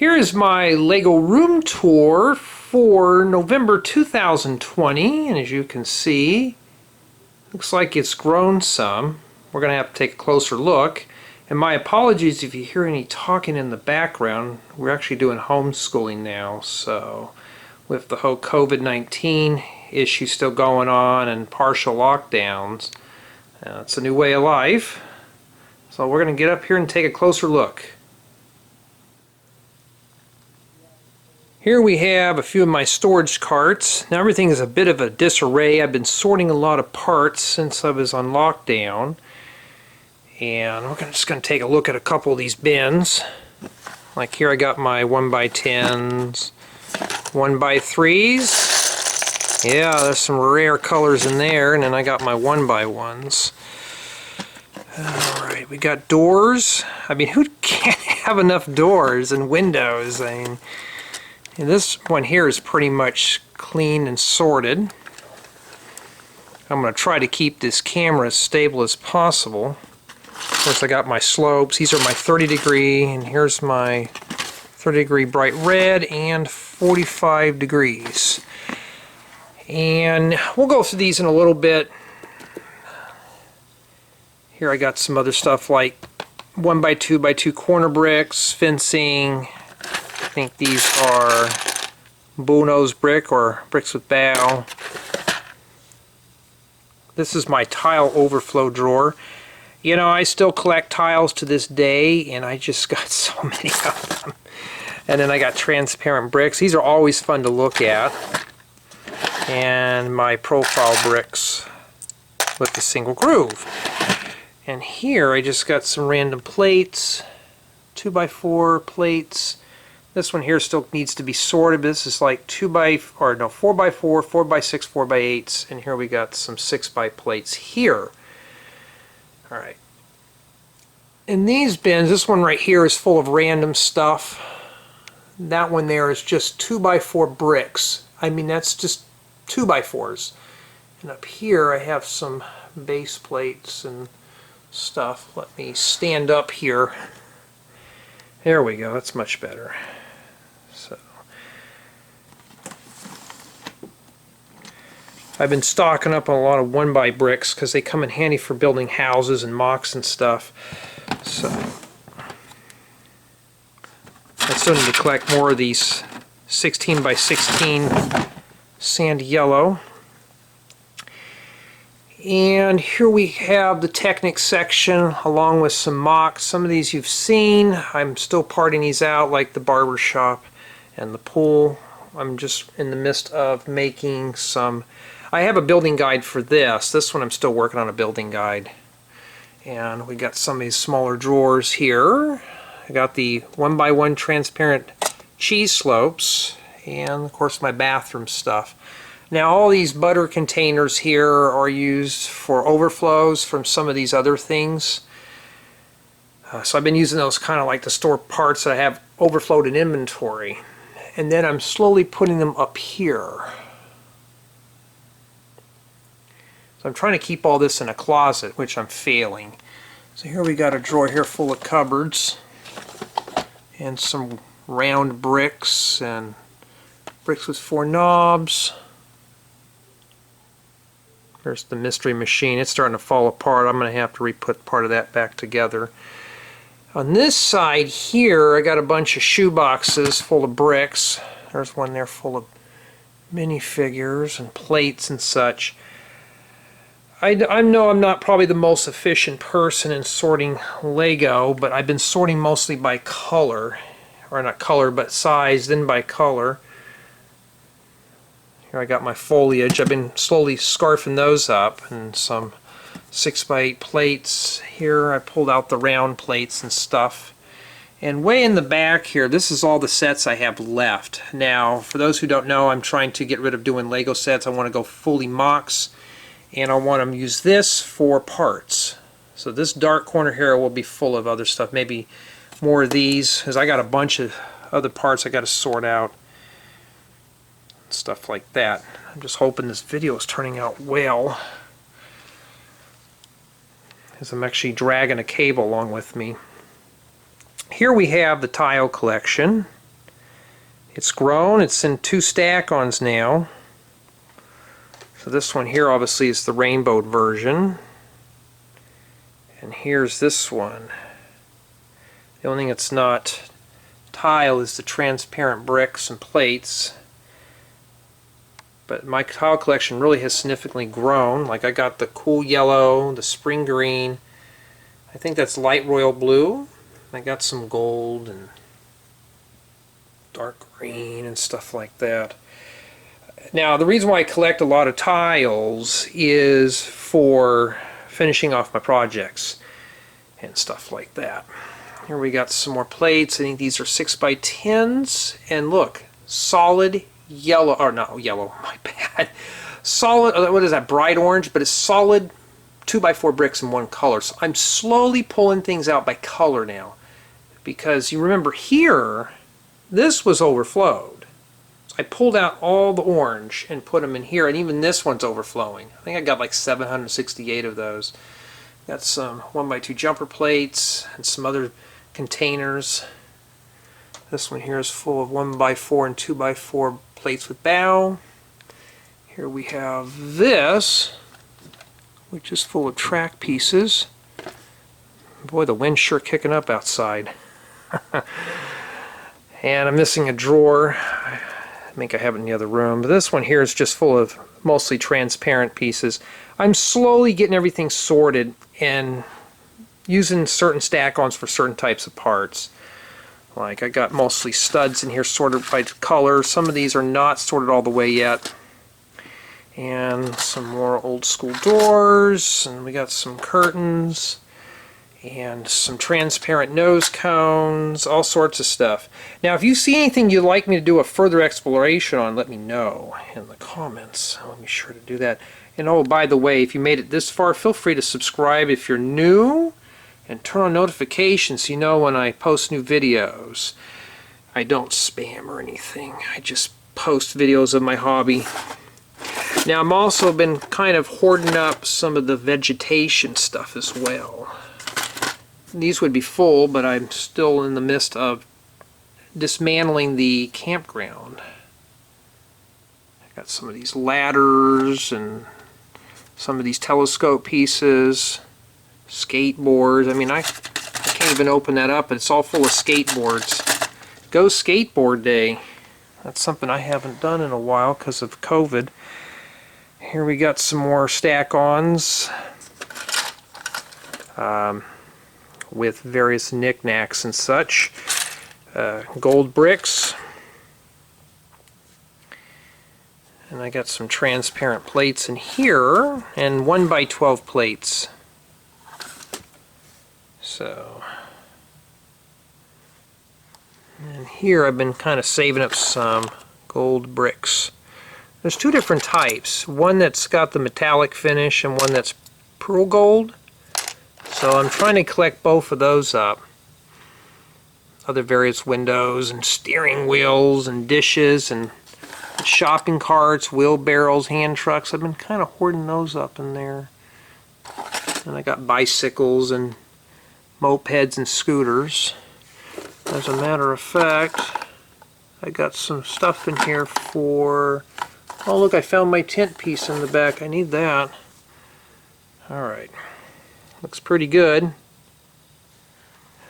Here is my Lego room tour for November 2020, and as you can see, looks like it's grown some. We're going to have to take a closer look. And my apologies if you hear any talking in the background. We're actually doing homeschooling now, so with the whole COVID-19 issue still going on and partial lockdowns, it's a new way of life. So we're going to get up here and take a closer look. Here we have a few of my storage carts. Now everything is a bit of a disarray. I've been sorting a lot of parts since I was on lockdown. And we're just going to take a look at a couple of these bins. Like here I got my 1x10s, 1x3s. Yeah, there's some rare colors in there. And then I got my 1x1s. Alright, we got doors. I mean, who can't have enough doors and windows? I mean, and this one here is pretty much clean and sorted. I'm going to try to keep this camera as stable as possible. Of course, I got my slopes. These are my 30 degree, and here's my 30 degree bright red and 45 degrees. And we'll go through these in a little bit. Here I got some other stuff like 1x2x2 corner bricks, fencing. I think these are bullnose brick or bricks with bow. This is my tile overflow drawer. You know, I still collect tiles to this day, and I just got so many of them. And then I got transparent bricks. These are always fun to look at. And my profile bricks with the single groove. And here I just got some random plates, 2x4 plates. This one here still needs to be sorted. This is like 4x4, 4x6, 4x8s, and here we got some 6x plates here. Alright. In these bins, this one right here is full of random stuff. That one there is just 2x4 bricks. I mean, that's just 2x4s. And up here I have some base plates and stuff. Let me stand up here. There we go, that's much better. So I've been stocking up on a lot of 1x bricks because they come in handy for building houses and MOCs and stuff. So I still need to collect more of these 16x16 sand yellow. And here we have the Technics section along with some MOCs. Some of these you've seen. I'm still parting these out, like the barber shop and the pool. I'm just in the midst of making some. I have a building guide for this. This one I'm still working on a building guide. And we got some of these smaller drawers here. I got the 1x1 transparent cheese slopes, and of course my bathroom stuff. Now all these butter containers here are used for overflows from some of these other things. So I've been using those kind of like to store parts that I have overflowed in inventory. And then I'm slowly putting them up here. So I'm trying to keep all this in a closet, which I'm failing. So here we got a drawer here full of cupboards. And some round bricks and bricks with 4 knobs. There's the mystery machine. It's starting to fall apart. I'm going to have to re-put part of that back together. On this side here, I got a bunch of shoe boxes full of bricks. There's one there full of minifigures and plates and such. I know I'm not probably the most efficient person in sorting Lego, but I've been sorting mostly by color. Or not color, but size, then by color. Here I got my foliage. I've been slowly scarfing those up, and some 6x8 plates. Here I pulled out the round plates and stuff. And way in the back here, this is all the sets I have left. Now, for those who don't know, I'm trying to get rid of doing Lego sets. I want to go fully MOCs, and I want to use this for parts. So this dark corner here will be full of other stuff. Maybe more of these, because I got a bunch of other parts I got to sort out. Stuff like that. I'm just hoping this video is turning out well, as I'm actually dragging a cable along with me. Here we have the tile collection. It's grown. It's in 2 stack-ons now. So this one here obviously is the rainbow version. And here's this one. The only thing that's not tile is the transparent bricks and plates. But my tile collection really has significantly grown. Like I got the cool yellow, the spring green. I think that's light royal blue. I got some gold and dark green and stuff like that. Now the reason why I collect a lot of tiles is for finishing off my projects and stuff like that. Here we got some more plates. I think these are 6x10s, and look, solid yellow, or not yellow, my bad. Solid, what is that, bright orange, but it's solid 2x4 bricks in one color. So I'm slowly pulling things out by color now, because you remember here, this was overflowed. So I pulled out all the orange and put them in here, and even this one's overflowing. I think I got like 768 of those. Got some 1x2 jumper plates and some other containers. This one here is full of 1x4 and 2x4 plates with bow. Here we have this, which is full of track pieces. Boy, the wind's sure kicking up outside. And I'm missing a drawer. I think I have it in the other room. But this one here is just full of mostly transparent pieces. I'm slowly getting everything sorted and using certain stack-ons for certain types of parts. Like I got mostly studs in here sorted by color. Some of these are not sorted all the way yet. And some more old school doors, and we got some curtains and some transparent nose cones, all sorts of stuff. Now if you see anything you'd like me to do a further exploration on, let me know in the comments. I'll be sure to do that. And oh, by the way, if you made it this far, feel free to subscribe if you're new, and turn on notifications so you know when I post new videos. I don't spam or anything. I just post videos of my hobby. Now I'm also been kind of hoarding up some of the vegetation stuff as well. These would be full, but I'm still in the midst of dismantling the campground. I got some of these ladders and some of these telescope pieces, skateboards. I mean, I can't even open that up, but it's all full of skateboards. Go skateboard day. That's something I haven't done in a while because of COVID. Here we got some more stack-ons with various knickknacks and such. Gold bricks. And I got some transparent plates in here, and 1x12 plates. So, and here I've been kind of saving up some gold bricks. There's 2 different types. One that's got the metallic finish and one that's pearl gold. So I'm trying to collect both of those up. Other various windows and steering wheels and dishes and shopping carts, wheelbarrows, hand trucks. I've been kind of hoarding those up in there. And I got bicycles and mopeds and scooters. As a matter of fact, I got some stuff in here for... Oh look, I found my tent piece in the back. I need that. Alright. Looks pretty good.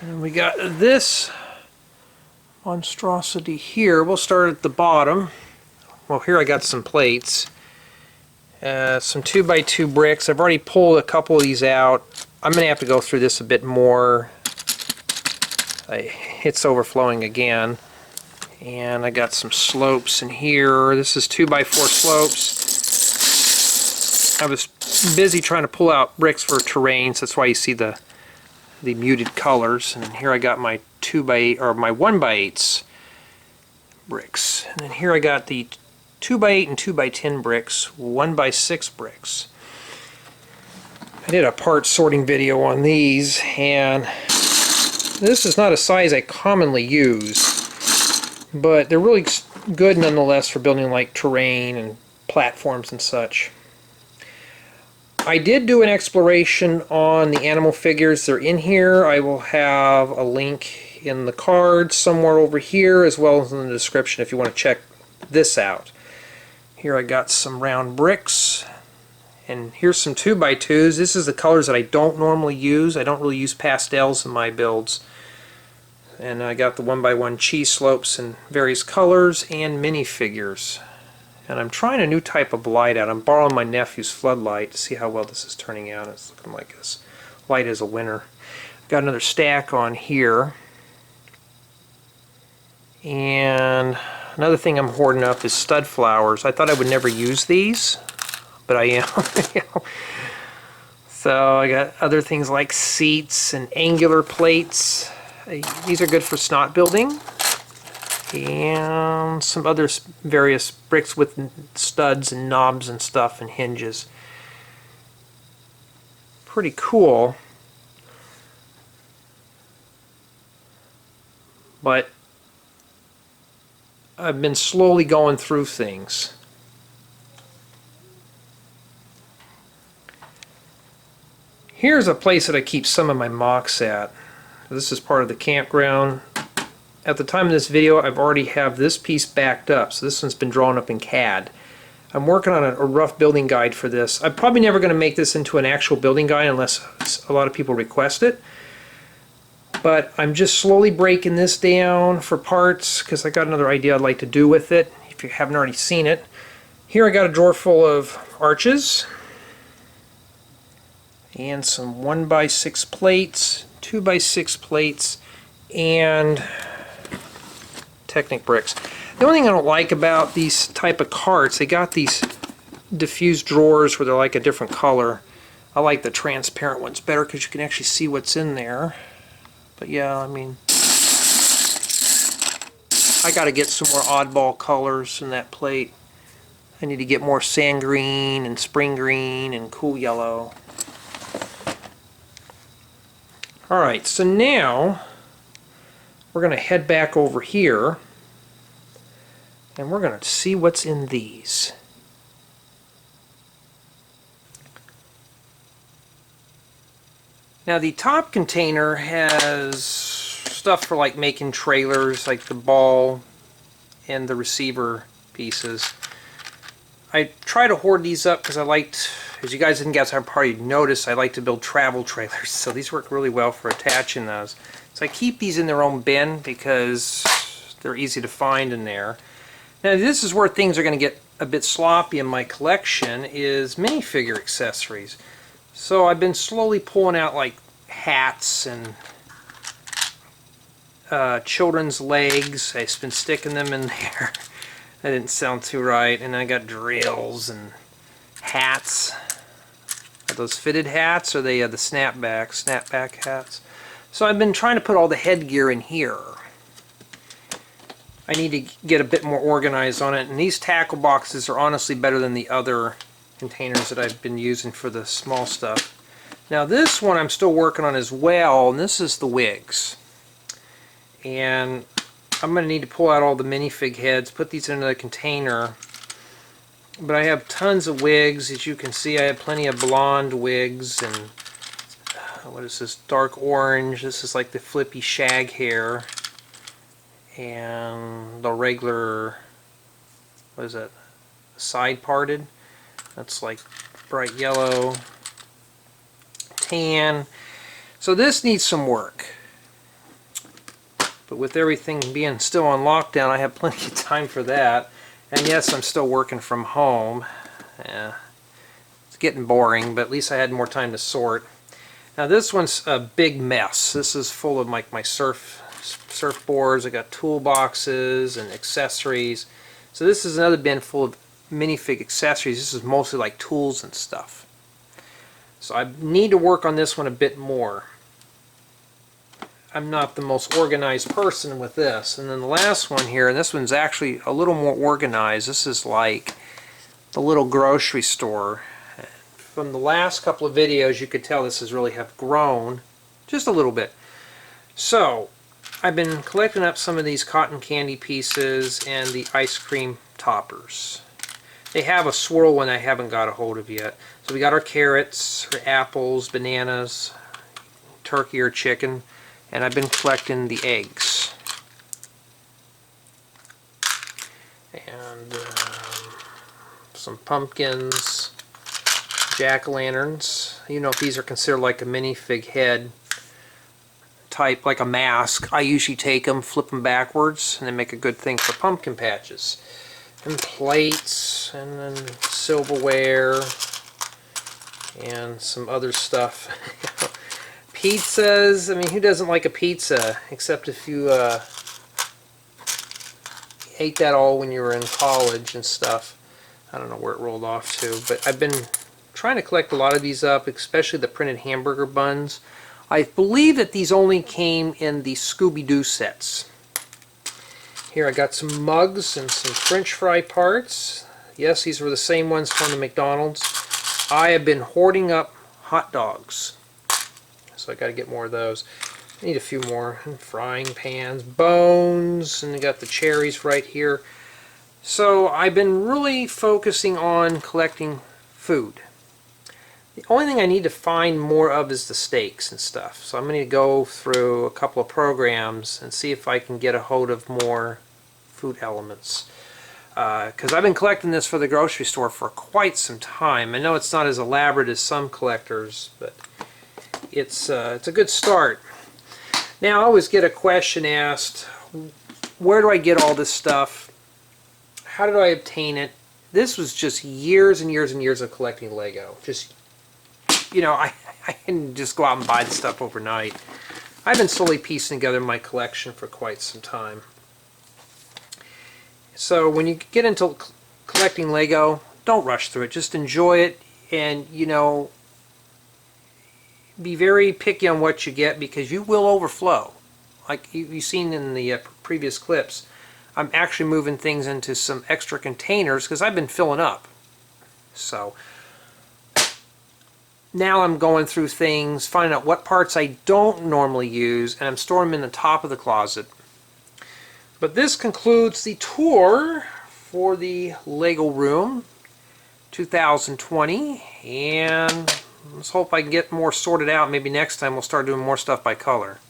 And we got this monstrosity here. We'll start at the bottom. Well, here I got some plates. Some 2x2 bricks. I've already pulled a couple of these out. I'm going to have to go through this a bit more. It's overflowing again. And I got some slopes in here. This is 2x4 slopes. I was busy trying to pull out bricks for terrain, so that's why you see the muted colors. And here I got my 2x8 or my 1x8s bricks. And then here I got the 2x8 and 2x10 bricks, 1x6 bricks. I did a part sorting video on these, and this is not a size I commonly use, but they're really good nonetheless for building like terrain and platforms and such. I did do an exploration on the animal figures. They're in here. I will have a link in the card somewhere over here, as well as in the description if you want to check this out. Here I got some round bricks, and here's some 2x2s. This is the colors that I don't normally use. I don't really use pastels in my builds. And I got the 1x1 cheese slopes in various colors and minifigures. And I'm trying a new type of light out. I'm borrowing my nephew's floodlight to see how well this is turning out. It's looking like as light as a winner. Got another stack on here. And another thing I'm hoarding up is stud flowers. I thought I would never use these, but I am. So I got other things like seats and angular plates. These are good for snot building. And some other various bricks with studs and knobs and stuff and hinges. Pretty cool. But I've been slowly going through things. Here's a place that I keep some of my MOCs at. This is part of the campground. At the time of this video, I've already have this piece backed up, so this one's been drawn up in CAD. I'm working on a rough building guide for this. I'm probably never going to make this into an actual building guide unless a lot of people request it. But I'm just slowly breaking this down for parts because I got another idea I'd like to do with it, if you haven't already seen it. Here I got a drawer full of arches and some 1x6 plates, 2x6 plates, and Technic bricks. The only thing I don't like about these type of carts, they got these diffused drawers where they're like a different color. I like the transparent ones better because you can actually see what's in there. But yeah, I mean, I got to get some more oddball colors in that plate. I need to get more sand green and spring green and cool yellow. Alright, so now we're going to head back over here and we're going to see what's in these. Now the top container has stuff for like making trailers, like the ball and the receiver pieces. I try to hoard these up because I liked, as you guys didn't guess, I probably noticed, I like to build travel trailers, so these work really well for attaching those. So I keep these in their own bin because they're easy to find in there. Now this is where things are going to get a bit sloppy in my collection, is minifigure accessories. So I've been slowly pulling out like hats and children's legs. I've been sticking them in there. That didn't sound too right. And I got drills and hats. Are those fitted hats or are they the snapback hats? So I've been trying to put all the headgear in here. I need to get a bit more organized on it, and these tackle boxes are honestly better than the other containers that I've been using for the small stuff. Now this one I'm still working on as well, and this is the wigs. And I'm going to need to pull out all the minifig heads, put these into the container. But I have tons of wigs. As you can see, I have plenty of blonde wigs, and what is this, dark orange. This is like the flippy shag hair. And the regular, what is that, side parted. That's like bright yellow, tan. So this needs some work. But with everything being still on lockdown, I have plenty of time for that. And yes, I'm still working from home. It's getting boring, but at least I had more time to sort. Now this one's a big mess. This is full of like my surfboards. I got toolboxes and accessories. So this is another bin full of minifig accessories. This is mostly like tools and stuff. So I need to work on this one a bit more. I'm not the most organized person with this. And then the last one here, and this one's actually a little more organized. This is like the little grocery store. From the last couple of videos you could tell this has really have grown just a little bit. So I've been collecting up some of these cotton candy pieces and the ice cream toppers. They have a swirl one I haven't got a hold of yet. So we got our carrots, our apples, bananas, turkey or chicken. and I've been collecting the eggs. And some pumpkins, jack-o'-lanterns. You know, if these are considered like a minifig head type, like a mask, I usually take them, flip them backwards, and they make a good thing for pumpkin patches. And plates, and then silverware, and some other stuff. Pizzas. I mean, who doesn't like a pizza? Except if you ate that all when you were in college and stuff. I don't know where it rolled off to, but I've been trying to collect a lot of these up, especially the printed hamburger buns. I believe that these only came in the Scooby-Doo sets. Here I got some mugs and some French fry parts. Yes, these were the same ones from the McDonald's. I have been hoarding up hot dogs, so I got to get more of those. I need a few more. And frying pans, bones, and I got the cherries right here. So I've been really focusing on collecting food. The only thing I need to find more of is the steaks and stuff. So I'm going to go through a couple of programs and see if I can get a hold of more food elements. Because I've been collecting this for the grocery store for quite some time. I know it's not as elaborate as some collectors, but it's a good start. Now I always get a question asked, where do I get all this stuff? How did I obtain it? This was just years and years and years of collecting Lego. Just, you know, I didn't just go out and buy the stuff overnight. I've been slowly piecing together my collection for quite some time. So when you get into collecting Lego, don't rush through it. Just enjoy it, and, you know, be very picky on what you get, because you will overflow. Like you've seen in the previous clips, I'm actually moving things into some extra containers because I've been filling up. So now I'm going through things, finding out what parts I don't normally use, and I'm storing them in the top of the closet. But this concludes the tour for the Lego Room 2020, and let's hope I can get more sorted out. Maybe next time we'll start doing more stuff by color.